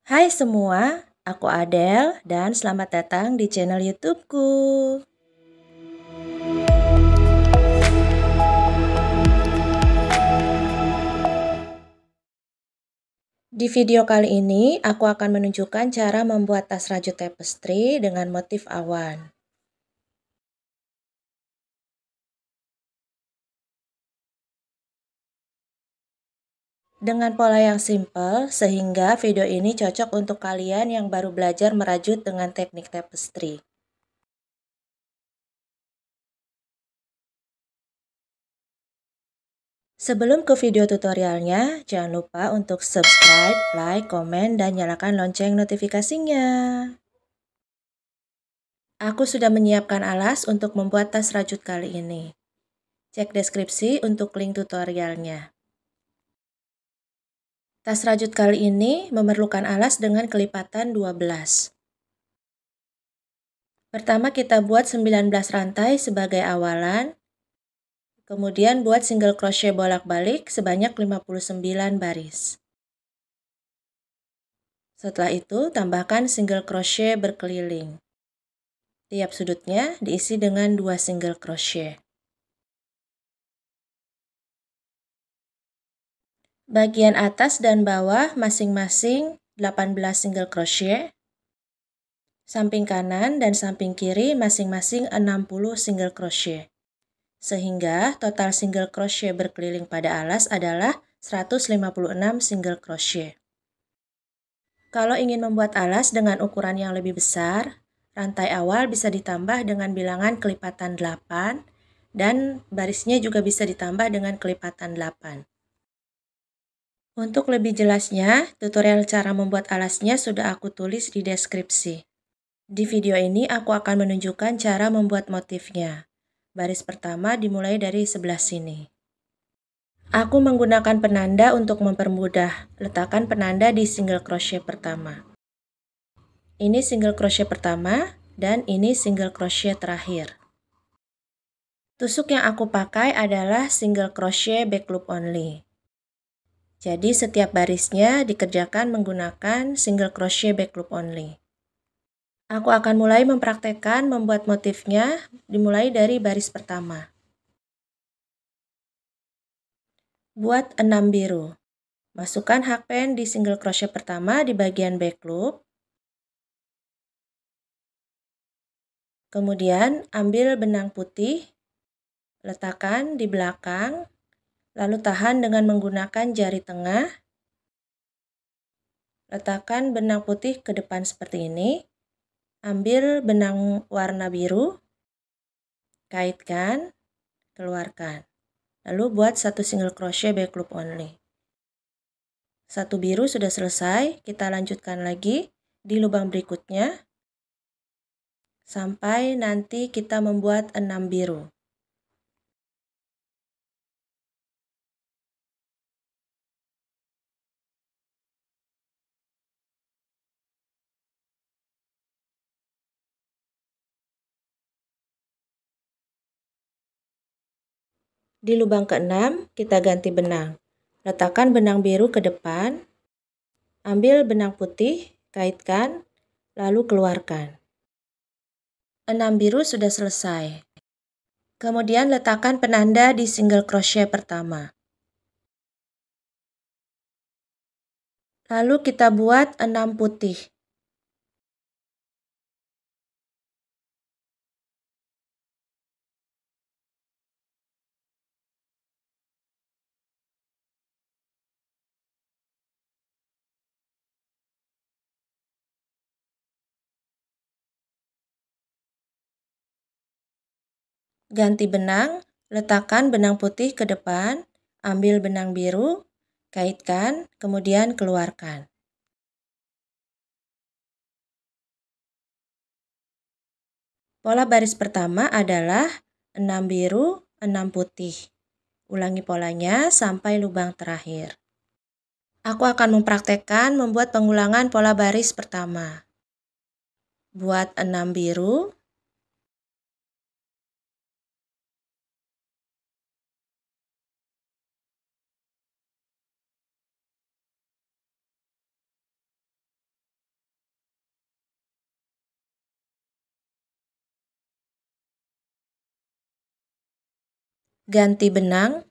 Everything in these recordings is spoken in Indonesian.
Hai semua, aku Adele dan selamat datang di channel YouTube-ku. Di video kali ini, aku akan menunjukkan cara membuat tas rajut tapestry dengan motif awan. Dengan pola yang simple, sehingga video ini cocok untuk kalian yang baru belajar merajut dengan teknik tapestry. Sebelum ke video tutorialnya, jangan lupa untuk subscribe, like, komen, dan nyalakan lonceng notifikasinya. Aku sudah menyiapkan alas untuk membuat tas rajut kali ini. Cek deskripsi untuk link tutorialnya. Tas rajut kali ini memerlukan alas dengan kelipatan 12. Pertama kita buat 19 rantai sebagai awalan. Kemudian buat single crochet bolak-balik sebanyak 59 baris. Setelah itu tambahkan single crochet berkeliling. Tiap sudutnya diisi dengan 2 single crochet. Bagian atas dan bawah masing-masing 18 single crochet. Samping kanan dan samping kiri masing-masing 60 single crochet. Sehingga total single crochet berkeliling pada alas adalah 156 single crochet. Kalau ingin membuat alas dengan ukuran yang lebih besar, rantai awal bisa ditambah dengan bilangan kelipatan 8 dan barisnya juga bisa ditambah dengan kelipatan 8. Untuk lebih jelasnya, tutorial cara membuat alasnya sudah aku tulis di deskripsi. Di video ini aku akan menunjukkan cara membuat motifnya. Baris pertama dimulai dari sebelah sini. Aku menggunakan penanda untuk mempermudah. Letakkan penanda di single crochet pertama. Ini single crochet pertama dan ini single crochet terakhir. Tusuk yang aku pakai adalah single crochet back loop only. Jadi setiap barisnya dikerjakan menggunakan single crochet back loop only. Aku akan mulai mempraktekkan membuat motifnya dimulai dari baris pertama. Buat 6 biru. Masukkan hakpen di single crochet pertama di bagian back loop. Kemudian ambil benang putih, letakkan di belakang, lalu tahan dengan menggunakan jari tengah. Letakkan benang putih ke depan seperti ini. Ambil benang warna biru, kaitkan, keluarkan. Lalu buat satu single crochet back loop only. Satu biru sudah selesai, kita lanjutkan lagi di lubang berikutnya sampai nanti kita membuat 6 biru. Di lubang ke-6 kita ganti benang. Letakkan benang biru ke depan, ambil benang putih, kaitkan, lalu keluarkan. 6 biru sudah selesai. Kemudian letakkan penanda di single crochet pertama. Lalu kita buat 6 putih. Ganti benang, letakkan benang putih ke depan, ambil benang biru, kaitkan, kemudian keluarkan. Pola baris pertama adalah 6 biru, 6 putih. Ulangi polanya sampai lubang terakhir. Aku akan mempraktekkan membuat pengulangan pola baris pertama. Buat 6 biru, ganti benang,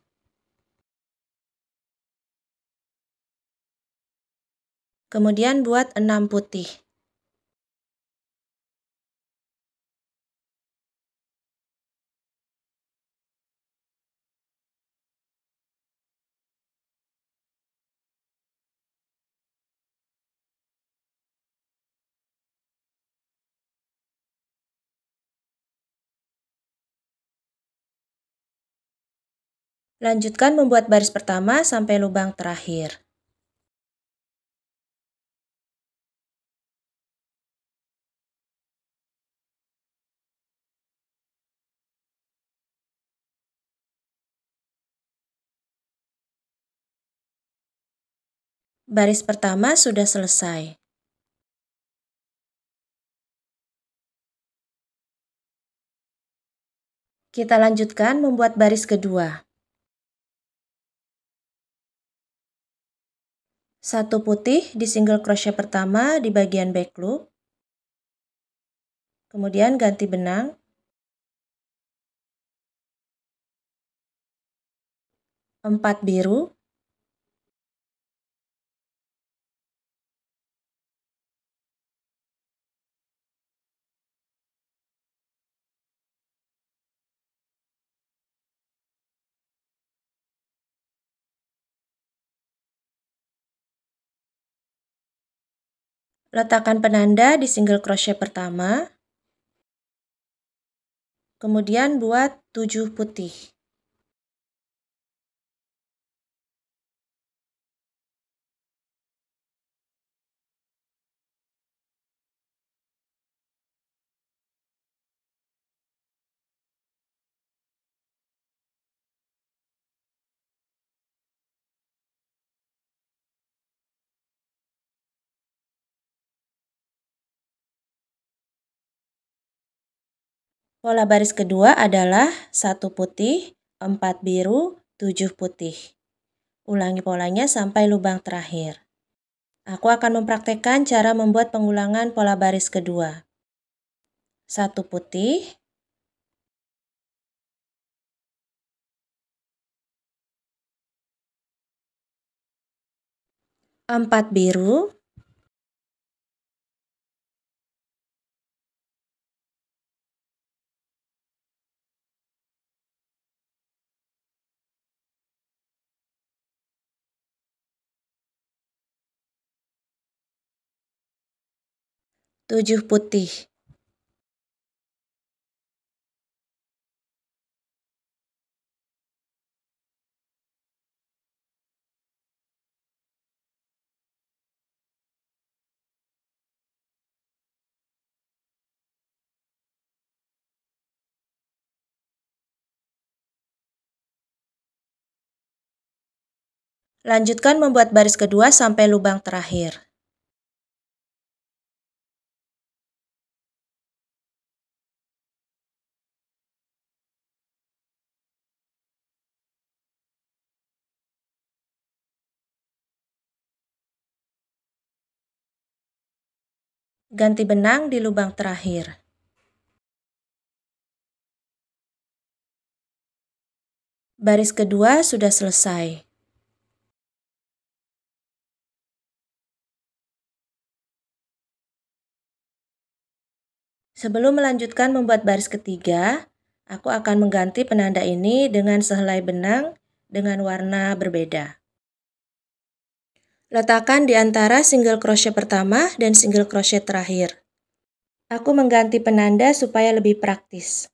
kemudian buat 6 putih. Lanjutkan membuat baris pertama sampai lubang terakhir. Baris pertama sudah selesai. Kita lanjutkan membuat baris kedua. 1 putih di single crochet pertama di bagian back loop. Kemudian ganti benang. 4 biru. Letakkan penanda di single crochet pertama. Kemudian buat 7 putih. Pola baris kedua adalah 1 putih, 4 biru, 7 putih. Ulangi polanya sampai lubang terakhir. Aku akan mempraktekkan cara membuat pengulangan pola baris kedua. 1 putih, 4 biru, 7 putih. Lanjutkan membuat baris kedua sampai lubang terakhir. Ganti benang di lubang terakhir. Baris kedua sudah selesai. Sebelum melanjutkan membuat baris ketiga, aku akan mengganti penanda ini dengan sehelai benang dengan warna berbeda. Letakkan di antara single crochet pertama dan single crochet terakhir. Aku mengganti penanda supaya lebih praktis.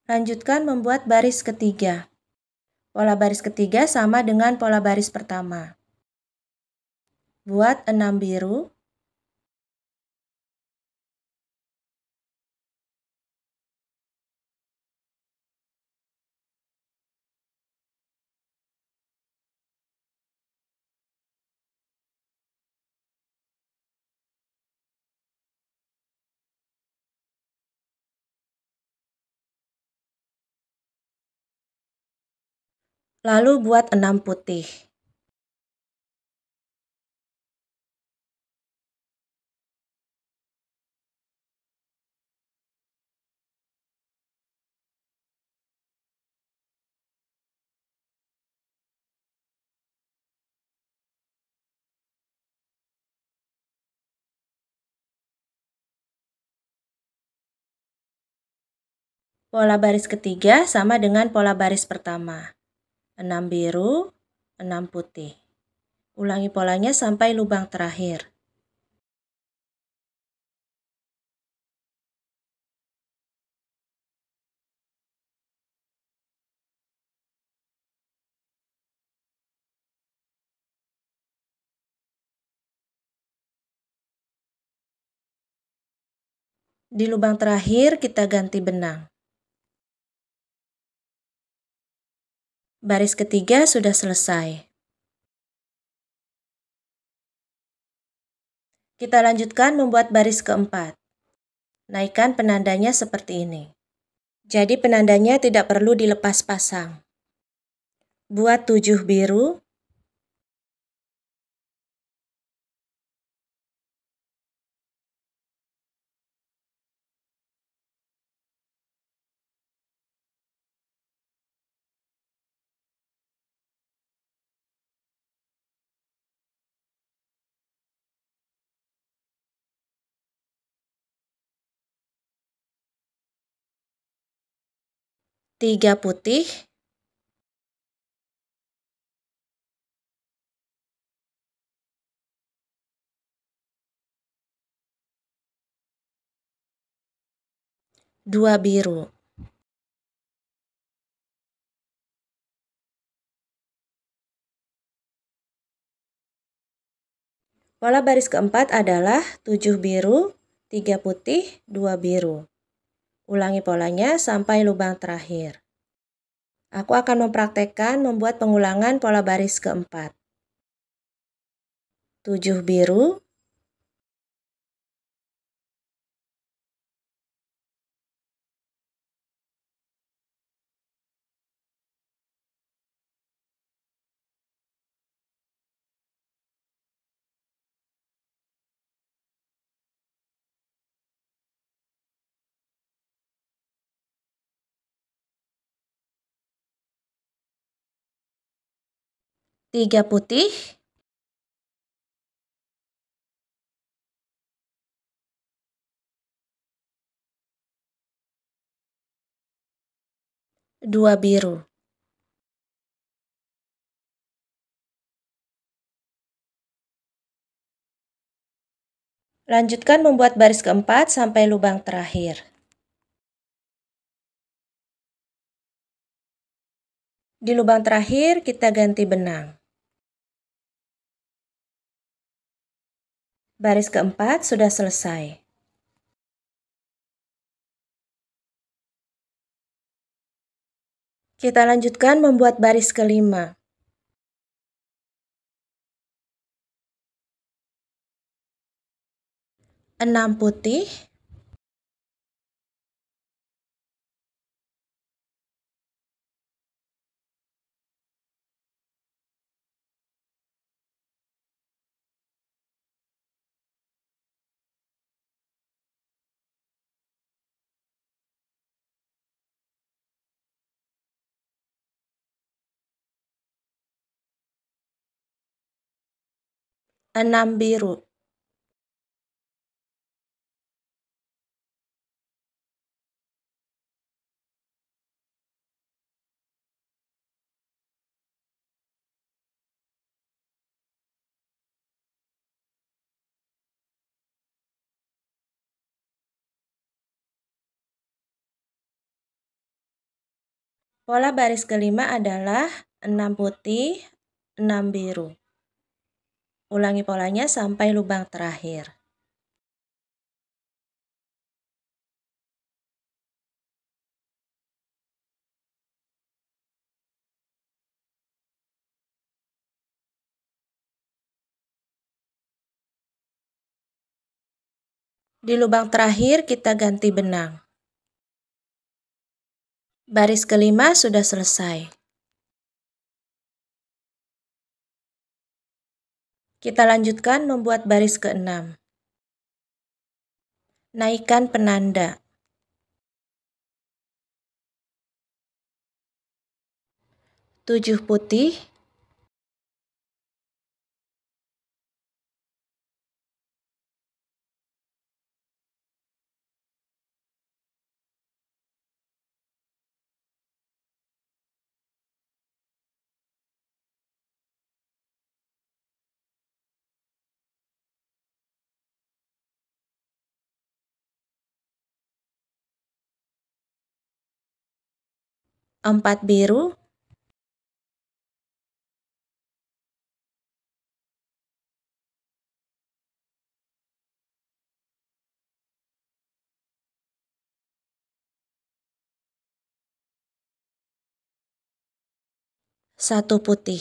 Lanjutkan membuat baris ketiga. Pola baris ketiga sama dengan pola baris pertama. Buat 6 biru, lalu buat 6 putih. Pola baris ketiga sama dengan pola baris pertama. 6 biru, 6 putih. Ulangi polanya sampai lubang terakhir. Di lubang terakhir kita ganti benang. Baris ketiga sudah selesai. Kita lanjutkan membuat baris keempat. Naikkan penandanya seperti ini. Jadi penandanya tidak perlu dilepas pasang. Buat 7 biru, tiga putih, dua biru. Pola baris keempat adalah 7 biru, 3 putih, 2 biru. Ulangi polanya sampai lubang terakhir. Aku akan mempraktekkan membuat pengulangan pola baris keempat. 7 biru, 3 putih, 2 biru. Lanjutkan membuat baris keempat sampai lubang terakhir. Di lubang terakhir kita ganti benang. Baris keempat sudah selesai. Kita lanjutkan membuat baris kelima. Enam putih, 6 biru. Pola baris kelima adalah 6 putih, 6 biru. Ulangi polanya sampai lubang terakhir. Di lubang terakhir kita ganti benang. Baris kelima sudah selesai. Kita lanjutkan membuat baris keenam. Naikkan penanda. 7 putih, 4 biru, 1 putih.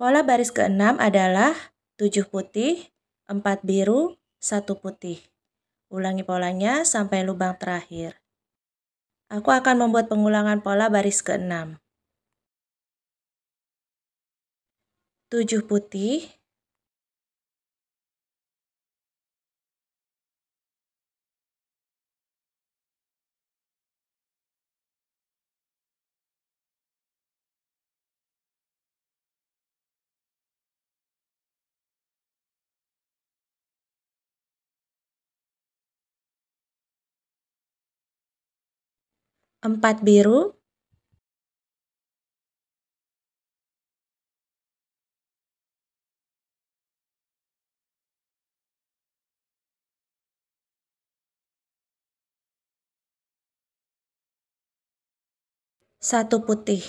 Pola baris ke-6 adalah 7 putih, 4 biru, 1 putih. Ulangi polanya sampai lubang terakhir. Aku akan membuat pengulangan pola baris ke-6. 7 putih, 4 biru, 1 putih.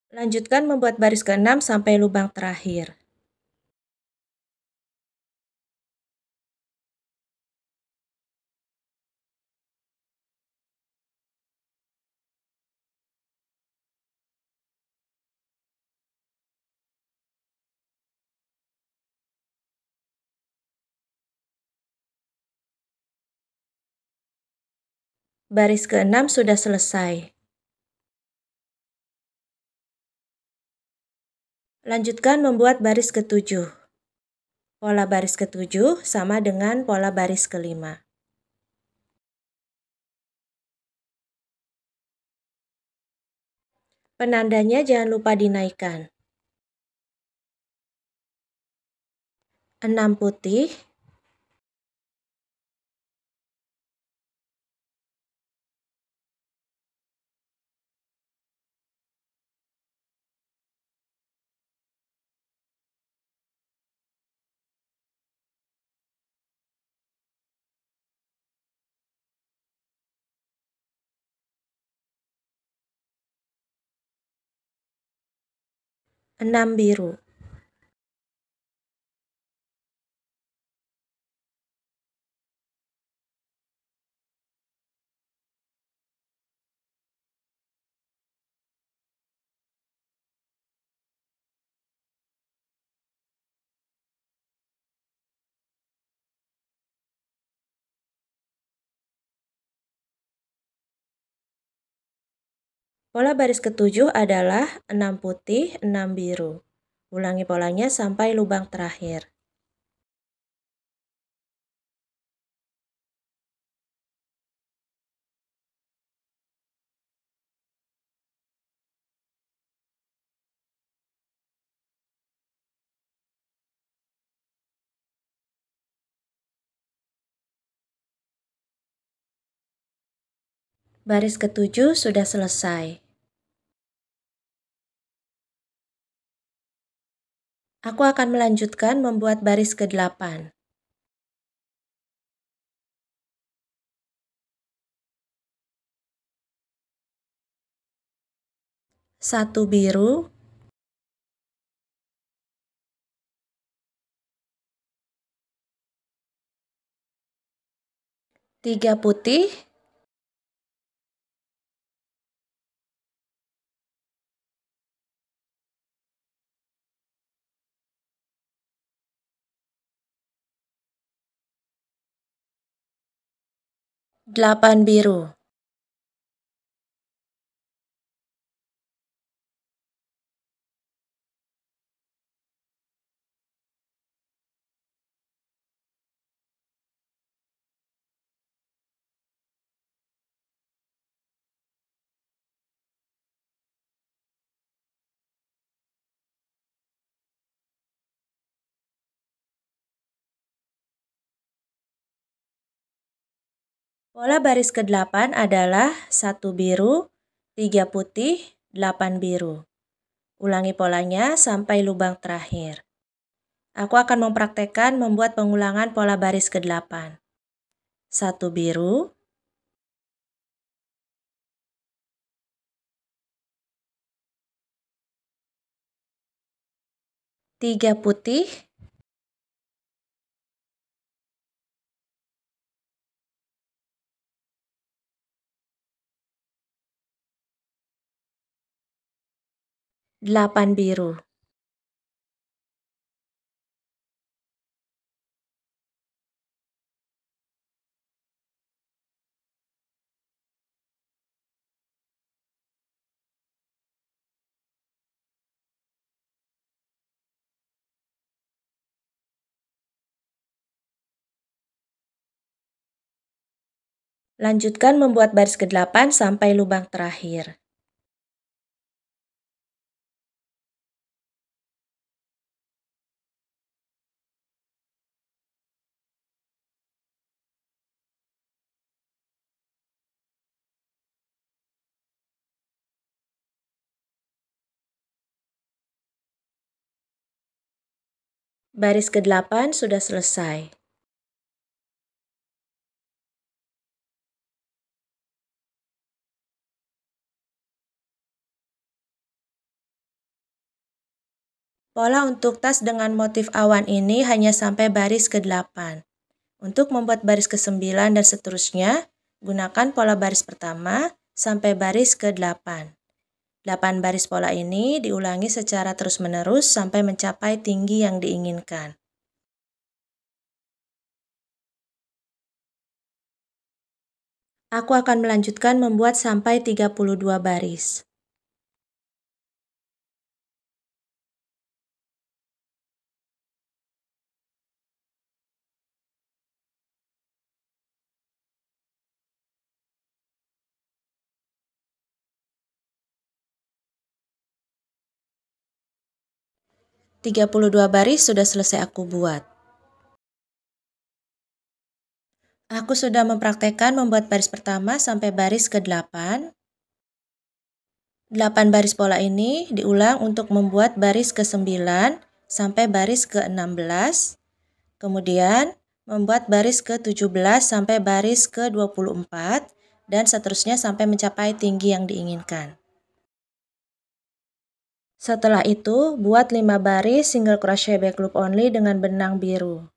Lanjutkan membuat baris ke-6 sampai lubang terakhir. Baris ke-6 sudah selesai. Lanjutkan membuat baris ke-7. Pola baris ke-7 sama dengan pola baris ke-5. Penandanya jangan lupa dinaikkan. 6 putih, 6 biru. Pola baris ke-7 adalah 6 putih, 6 biru. Ulangi polanya sampai lubang terakhir. Baris ke-7 sudah selesai. Aku akan melanjutkan membuat baris ke-8. 1 biru, 3 putih, 8 biru. Pola baris ke-8 adalah 1 biru, 3 putih, 8 biru. Ulangi polanya sampai lubang terakhir. Aku akan mempraktekkan membuat pengulangan pola baris ke-8. 1 biru, 3 putih, 8 biru. Lanjutkan membuat baris ke-8 sampai lubang terakhir. Baris ke-8 sudah selesai. Pola untuk tas dengan motif awan ini hanya sampai baris ke-8. Untuk membuat baris ke-9 dan seterusnya, gunakan pola baris pertama sampai baris ke-8. 8 baris pola ini diulangi secara terus-menerus sampai mencapai tinggi yang diinginkan. Aku akan melanjutkan membuat sampai 32 baris. Tiga 32 baris sudah selesai aku buat. Aku sudah mempraktekkan membuat baris pertama sampai baris ke-8. 8 baris pola ini diulang untuk membuat baris ke-9 sampai baris ke-16. Kemudian membuat baris ke-17 sampai baris ke-24 dan seterusnya sampai mencapai tinggi yang diinginkan. Setelah itu, buat 5 baris single crochet back loop only dengan benang biru.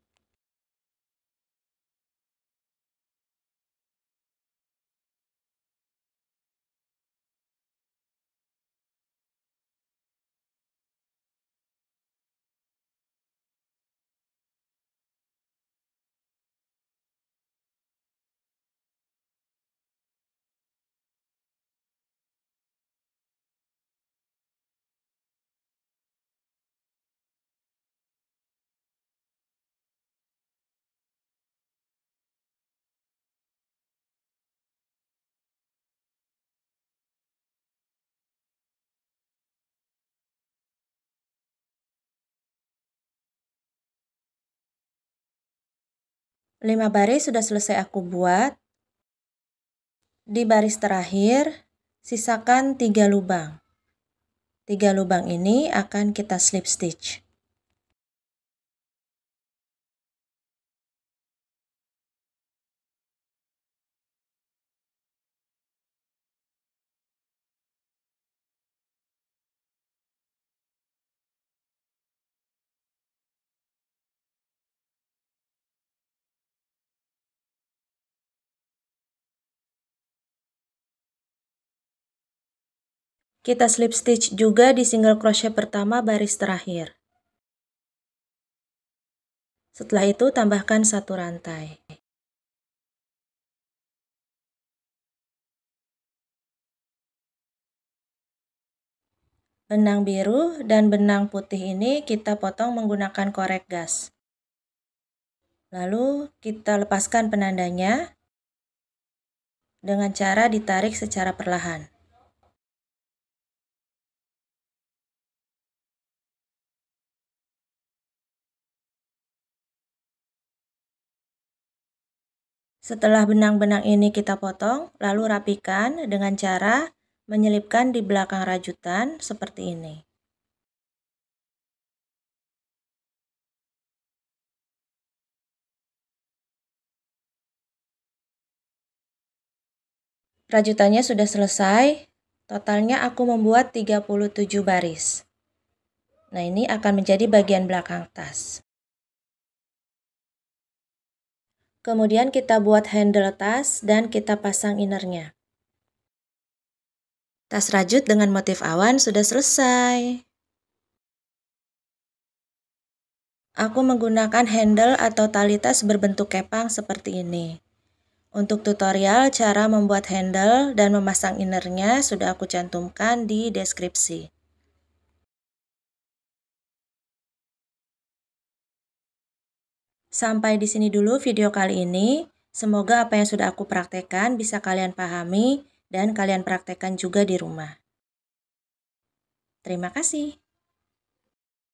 Lima baris sudah selesai aku buat. Di baris terakhir, sisakan 3 lubang. 3 lubang ini akan kita slip stitch. Kita slip stitch juga di single crochet pertama baris terakhir. Setelah itu tambahkan 1 rantai. Benang biru dan benang putih ini kita potong menggunakan korek gas. Lalu kita lepaskan penandanya dengan cara ditarik secara perlahan. Setelah benang-benang ini kita potong, lalu rapikan dengan cara menyelipkan di belakang rajutan seperti ini. Rajutannya sudah selesai. Totalnya aku membuat 37 baris. Nah, ini akan menjadi bagian belakang tas. Kemudian kita buat handle tas dan kita pasang innernya. Tas rajut dengan motif awan sudah selesai. Aku menggunakan handle atau tali tas berbentuk kepang seperti ini. Untuk tutorial cara membuat handle dan memasang innernya sudah aku cantumkan di deskripsi. Sampai di sini dulu video kali ini. Semoga apa yang sudah aku praktekkan bisa kalian pahami dan kalian praktekkan juga di rumah. Terima kasih.